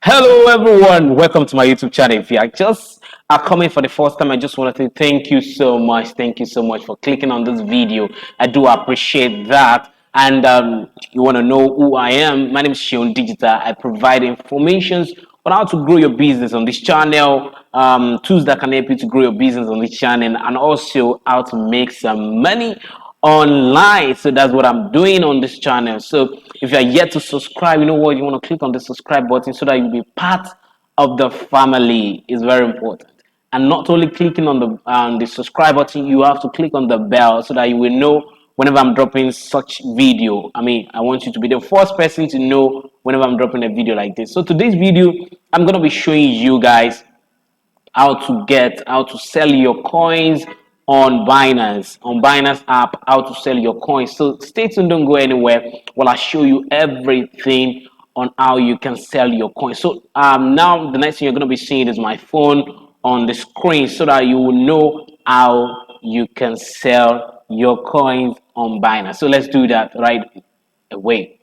Hello everyone, welcome to my YouTube channel. If you are just coming for the first time, I just want to say thank you so much. Thank you so much for clicking on this video. I do appreciate that. And you want to know who I am? My name is Seundigital. I provide informations on how to grow your business on this channel, tools that can help you to grow your business on this channel, and also how to make some money online. So that's what I'm doing on this channel. So if you're yet to subscribe, you know what, you want to click on the subscribe button so that you'll be part of the family. Is very important. And not only clicking on the subscribe button, you have to click on the bell so that you will know whenever I'm dropping such video. I want you to be the first person to know whenever I'm dropping a video like this. So today's video, I'm going to be showing you guys how to sell your coins on Binance app, how to sell your coins. So stay tuned, don't go anywhere while I show you everything on how you can sell your coins. So now the next thing you're going to be seeing is my phone on the screen so that you will know how you can sell your coins on Binance. So let's do that right away.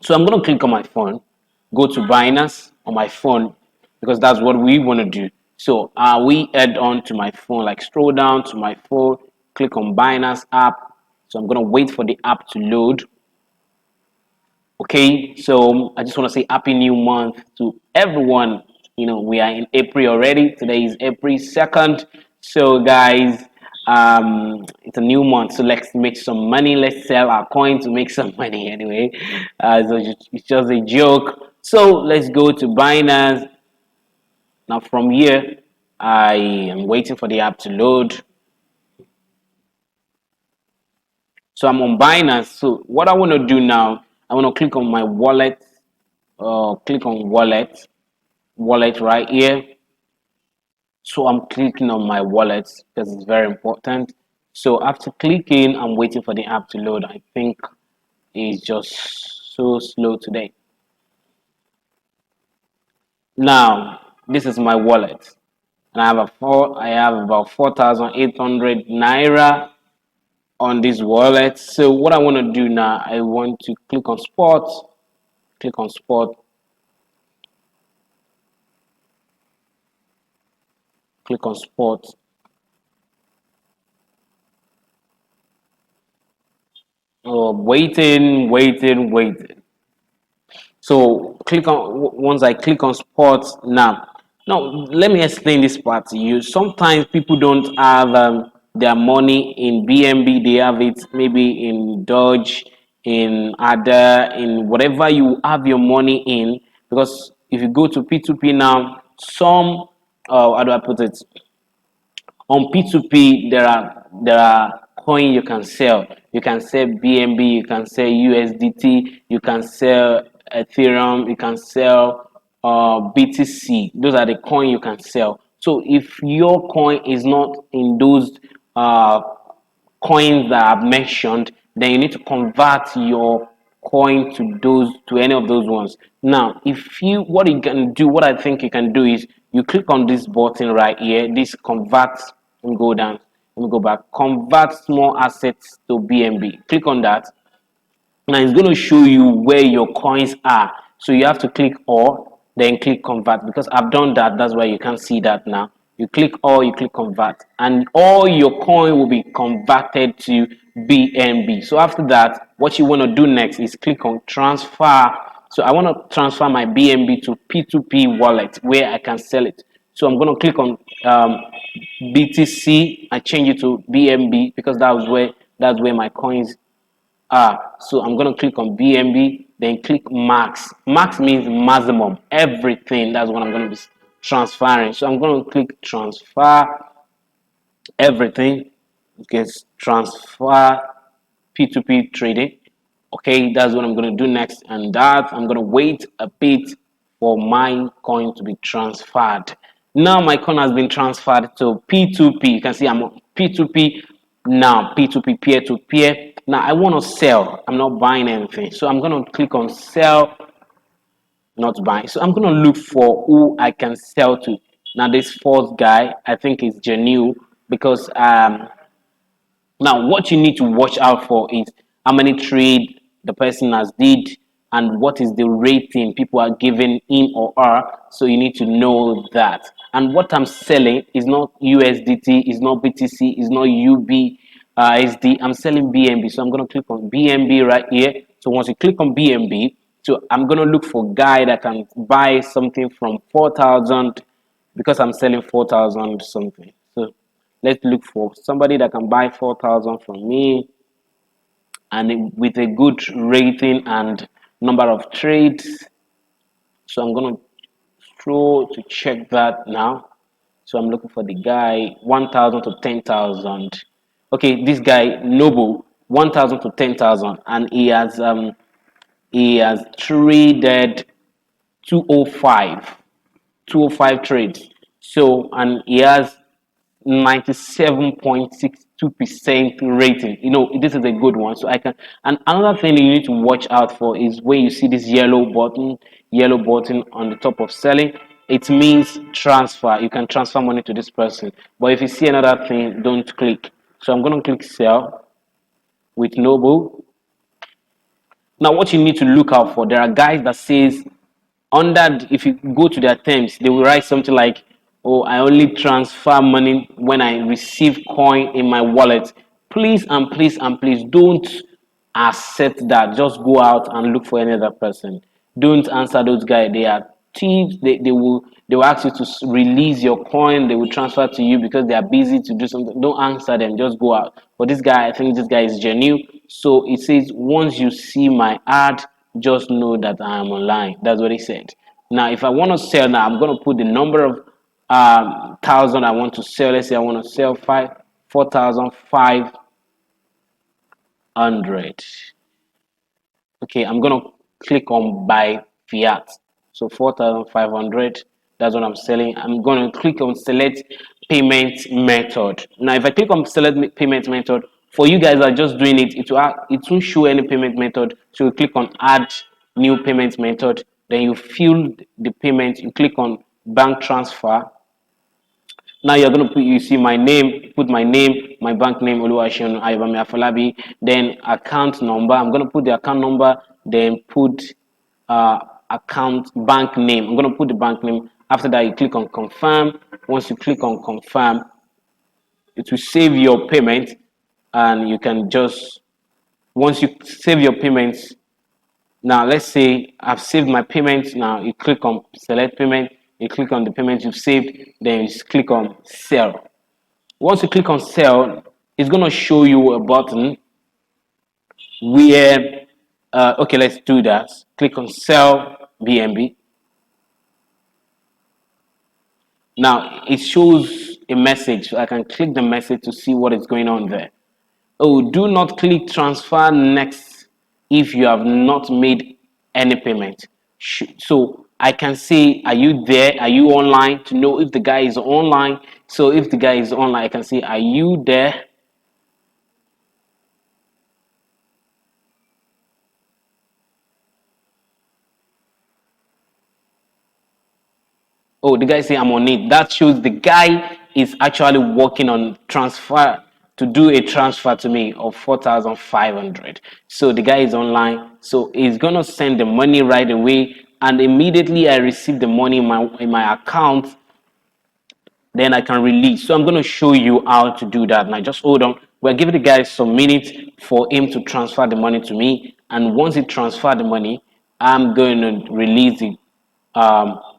So I'm going to click on my phone, go to Binance on my phone, because that's what we want to do. So we head on to my phone, like scroll down to my phone, click on Binance app. So I'm going to wait for the app to load. Okay, so I just want to say happy new month to everyone. You know, we are in April already. Today is April 2nd. So guys, it's a new month, so let's make some money. Let's sell our coin to make some money anyway. So it's just a joke. So let's go to Binance. Now from here, I am waiting for the app to load. So I'm on Binance. So what I want to do now, I want to click on my wallet. Click on wallet right here. So I'm clicking on my wallet because it's very important. So after clicking, I'm waiting for the app to load. I think it's just so slow today. Now this is my wallet, and I have about 4,800 naira on this wallet. So what I want to do now, I want to click on spot, click on spot, click on spot. Oh, waiting. So once I click on spot now. Now let me explain this part to you. Sometimes people don't have their money in BNB. They have it maybe in Dodge, in ADA, in whatever you have your money in. Because if you go to P2P now, some how do I put it? On P2P, there are coin you can sell. You can sell BNB, you can sell USDT, you can sell Ethereum, you can sell BTC. Those are the coin you can sell. So if your coin is not in those uh, coins that I've mentioned, then you need to convert your coin to any of those ones. Now, what you can do, what I think you can do is you click on this button right here, this convert, and go down. Let me go back. Convert small assets to BNB. Click on that. Now it's going to show you where your coins are. So you have to click all, then click convert, because I've done that. That's why you can't see that now. You click all, you click convert, and all your coin will be converted to BNB. So after that, what you want to do next is click on transfer. So I want to transfer my BNB to P2P wallet where I can sell it. So I'm going to click on BTC. I change it to BNB because that's where my coins are. So I'm going to click on BNB, then click max. Max means maximum, everything. That's what I'm going to be transferring. So I'm going to click transfer everything. You can transfer P2P trading. Okay, that's what I'm going to do next. And that I'm going to wait a bit for my coin to be transferred. Now my coin has been transferred to P2P. You can see I'm on P2P now, P2P, peer to peer. Now I want to sell. I'm not buying anything. So I'm going to click on sell, not buying. So I'm going to look for who I can sell to. Now this fourth guy, I think is genuine, because now what you need to watch out for is how many trade the person has did, and what is the rating people are giving him or her. So you need to know that. And what I'm selling is not USDT, is not BTC, is not UBSD. I'm selling BNB. So I'm going to click on BNB right here. So once you click on BNB, so I'm going to look for a guy that can buy something from 4,000 because I'm selling 4,000 something. So let's look for somebody that can buy 4,000 from me, and with a good rating and number of trades. So I'm going to scroll to check that now. So I'm looking for the guy 1,000 to 10,000. Okay, this guy Noble 1,000 to 10,000, and he has traded 205 trades. So, and he has 97.62% rating. This is a good one. So I can, and another thing you need to watch out for is where you see this yellow button on the top of selling. It means transfer. You can transfer money to this person. But if you see another thing, don't click. So I'm going to click sell with Noble. Now, what you need to look out for, there are guys that says under, if you go to their terms, they will write something like, oh, I only transfer money when I receive coin in my wallet. Please and please and please don't accept that. Just go out and look for any other person. Don't answer those guys. They are thieves. They will ask you to release your coin. They will transfer to you because they are busy to do something. Don't answer them. Just go out. But this guy, I think this guy is genuine. So it says, once you see my ad, just know that I am online. That's what he said. Now, if I want to sell now, I'm going to put the number of thousand I want to sell. Let's say I want to sell 4,500. Okay, I'm going to click on buy fiat. So 4,500, that's what I'm selling. I'm going to click on select payment method. Now, if I click on select payment method, for you guys that are just doing it, it won't show any payment method. So you click on add new payment method. Then you fill the payment. You click on bank transfer. Now you're going to you see my name, put my name, my bank name, Oluwaseun Ayobami Afolabi, then account number. I'm going to put the account number, then put account bank name. I'm going to put the bank name. After that, you click on confirm. Once you click on confirm, it will save your payment, and you can just, once you save your payments, now let's say I've saved my payments. Now you click on select payment, you click on the payment you've saved, then you click on sell. Once you click on sell, it's going to show you a button where, okay, let's do that. Click on sell BNB. Now it shows a message. I can click the message to see what is going on there. Oh, do not click transfer next if you have not made any payment. So I can say, are you there? Are you online? To know if the guy is online. So if the guy is online, I can say, are you there? Oh, the guy say I'm on it. That shows the guy is actually working on transfer, to do a transfer to me of 4,500. So the guy is online. So he's gonna send the money right away, and immediately I receive the money in my account, then I can release. So I'm going to show you how to do that. Now just hold on. We're giving the guy some minutes for him to transfer the money to me, and once he transfer the money, I'm going to release the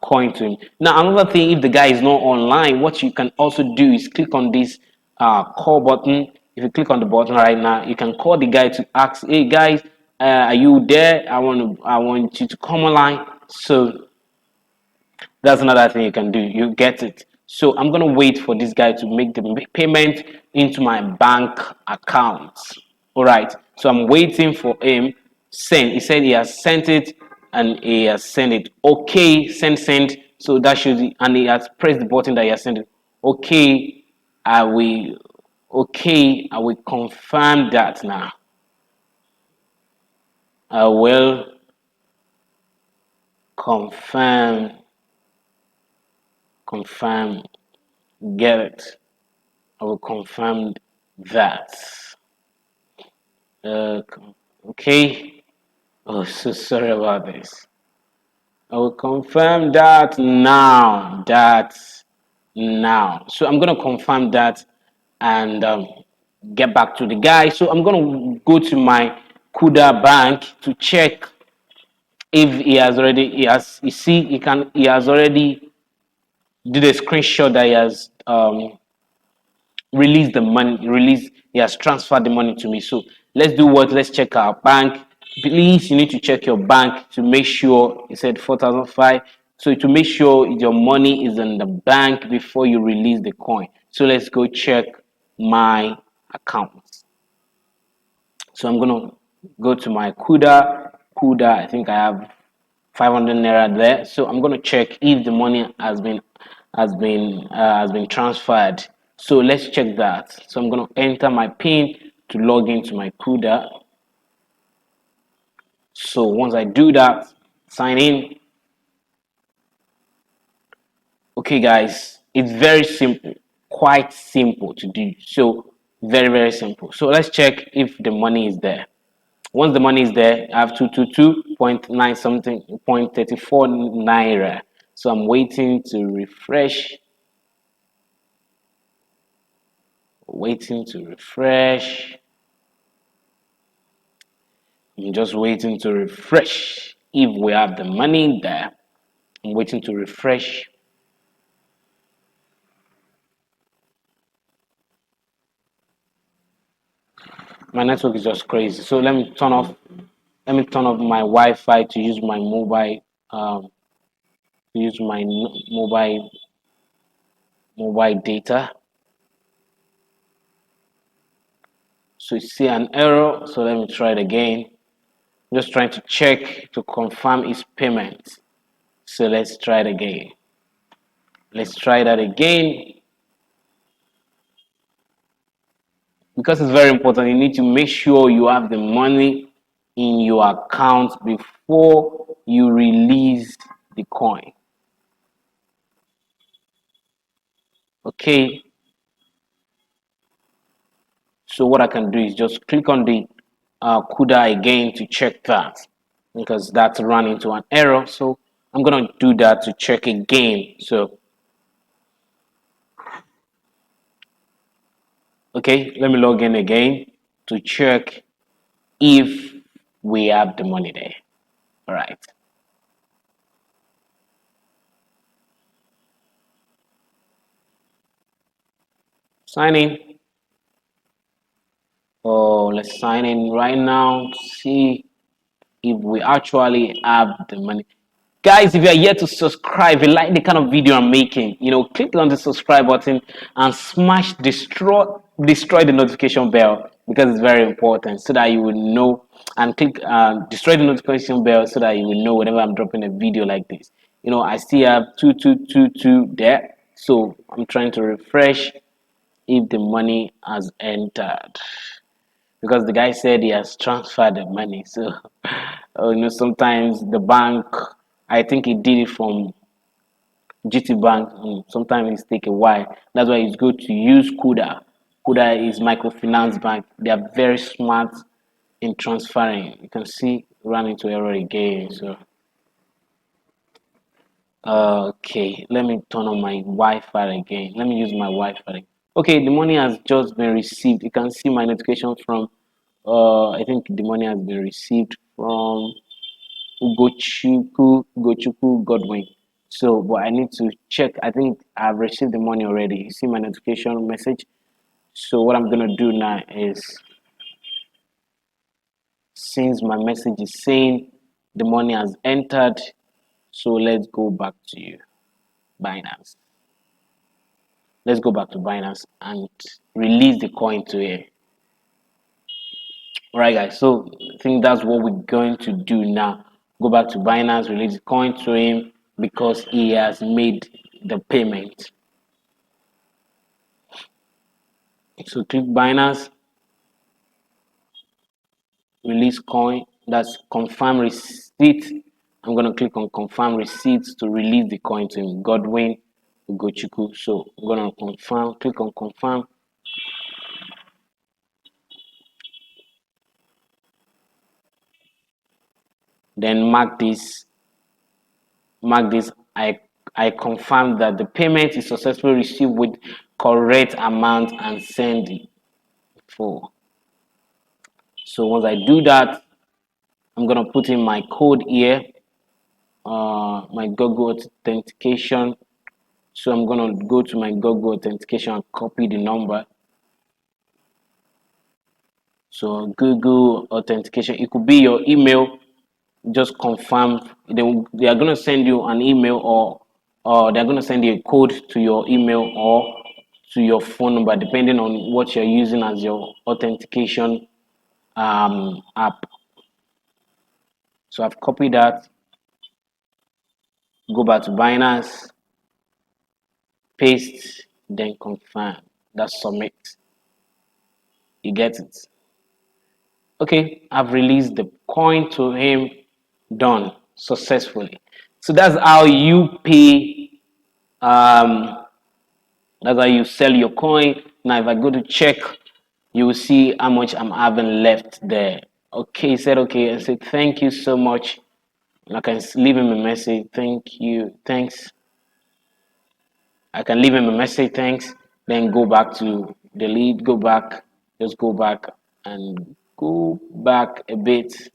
coin to him. Now another thing, if the guy is not online, what you can also do is click on this call button. If you click on the button right now, you can call the guy to ask, hey guys, are you there? I want you to come online. So that's another thing you can do. You get it. So I'm going to wait for this guy to make the payment into my bank account. All right. So I'm waiting for him. Send. He said he has sent it, and he has sent it. Okay. Send. So that should, and he has pressed the button that he has sent it. Okay. I will. Okay. I will confirm that now. I will confirm. Get it. I will confirm that. Okay. Oh, so sorry about this. I will confirm that now. So I'm gonna confirm that and get back to the guy. So I'm gonna go to my Kuda bank to check if he see he has already did a screenshot that he has released the money, he has transferred the money to me. So let's do what? Let's check our bank. Please, you need to check your bank to make sure. He said 4,005. So to make sure your money is in the bank before you release the coin. So let's go check my account. So I'm gonna go to my Kuda. I think I have 500 naira there. So I'm gonna check if the money has been transferred. So let's check that. So I'm gonna enter my PIN to log into my Kuda. So once I do that, sign in. Okay, guys, it's very simple, quite simple to do. So very simple. So let's check if the money is there. Once the money is there, I have 222.9 something 0.34 naira. So I'm waiting to refresh. Waiting to refresh. I'm just waiting to refresh. If we have the money there, I'm waiting to refresh. My network is just crazy. So let me turn off my Wi-Fi to use my mobile mobile data. So you see an error. So let me try it again. I'm just trying to check to confirm his payment. So let's try it again. Let's try that again. Because it's very important, you need to make sure you have the money in your account before you release the coin. Okay, so what I can do is just click on the Kuda again to check that, because that's run into an error. So I'm gonna do that to check again. So okay, let me log in again to check if we have the money there. All right. Sign in. Oh, let's sign in right now to see if we actually have the money. Guys, if you are yet to subscribe, if you like the kind of video I'm making, click on the subscribe button and smash destroy the notification bell, because it's very important, so that you will know, and click destroy the notification bell so that you will know whenever I'm dropping a video like this. I still have 2222 there, so I'm trying to refresh if the money has entered, because the guy said he has transferred the money. So sometimes the bank, I think he did it from GT Bank. Sometimes it take a while. That's why it's good to use Kuda. Kuda is microfinance bank. They are very smart in transferring. You can see run into error again. So okay, let me turn on my Wi-Fi again. Let me use my Wi-Fi. Okay, the money has just been received. You can see my notification from I think the money has been received from Ugochukwu Godwin. So, but I need to check. I think I've received the money already. You see my notification message. So what I'm gonna do now is, since my message is saying the money has entered, so let's go back to Binance. Let's go back to Binance and release the coin to here. All right, guys. So I think that's what we're going to do now. Go back to Binance, release the coin to him because he has made the payment. So click Binance, release coin. That's confirm receipt. I'm gonna click on confirm receipts to release the coin to him. Godwin Ugochukwu. So I'm gonna confirm. Click on confirm. then mark this. I confirm that the payment is successfully received with correct amount and send it for. So once I do that, I'm gonna put in my code here, my Google authentication. So I'm gonna go to my Google authentication and copy the number. So Google authentication, it could be your email. Just confirm. They are gonna send you an email, or they're gonna send you a code to your email or to your phone number, depending on what you're using as your authentication app. So I've copied that. Go back to Binance, paste, then confirm. That's submit. You get it. Okay, I've released the coin to him. Done successfully. So that's how you pay. That's how you sell your coin. Now, if I go to check, you will see how much I'm having left there. Okay, he said okay. I said thank you so much. I can leave him a message. Thank you. Thanks. I can leave him a message. Thanks. Then go back to delete. Go back. Just go back and go back a bit.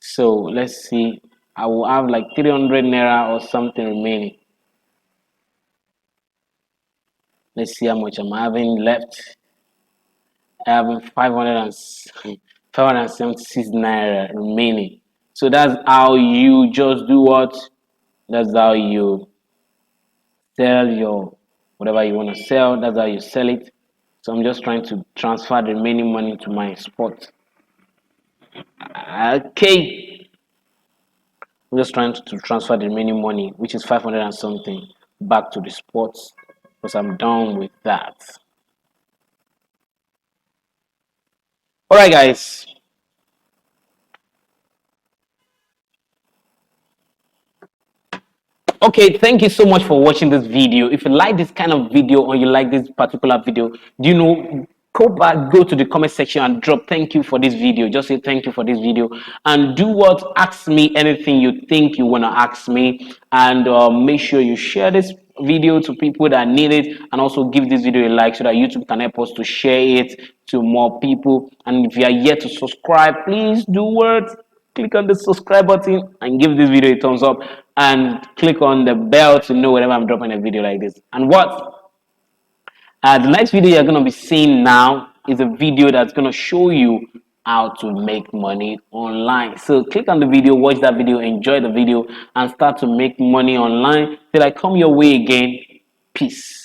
So let's see. I will have like 300 naira or something remaining. Let's see how much I'm having left. I have 576 naira remaining. So that's how you just do what? That's how you sell your whatever you want to sell. That's how you sell it. So I'm just trying to transfer the remaining money to my spot. Okay. I'm just trying to transfer the remaining money, which is 500 and something, back to the spot because I'm done with that. All right, guys. Okay, thank you so much for watching this video. If you like this kind of video or you like this particular video, go to the comment section and drop thank you for this video. Just say thank you for this video and do what? Ask me anything you think you want to ask me, and make sure you share this video to people that need it, and also give this video a like so that YouTube can help us to share it to more people. And if you are yet to subscribe, please do what? Click on the subscribe button and give this video a thumbs up, and click on the bell to know whenever I'm dropping a video like this. And what? The next video you're going to be seeing now is a video that's going to show you how to make money online. So click on the video, watch that video, enjoy the video, and start to make money online till I come your way again. Peace.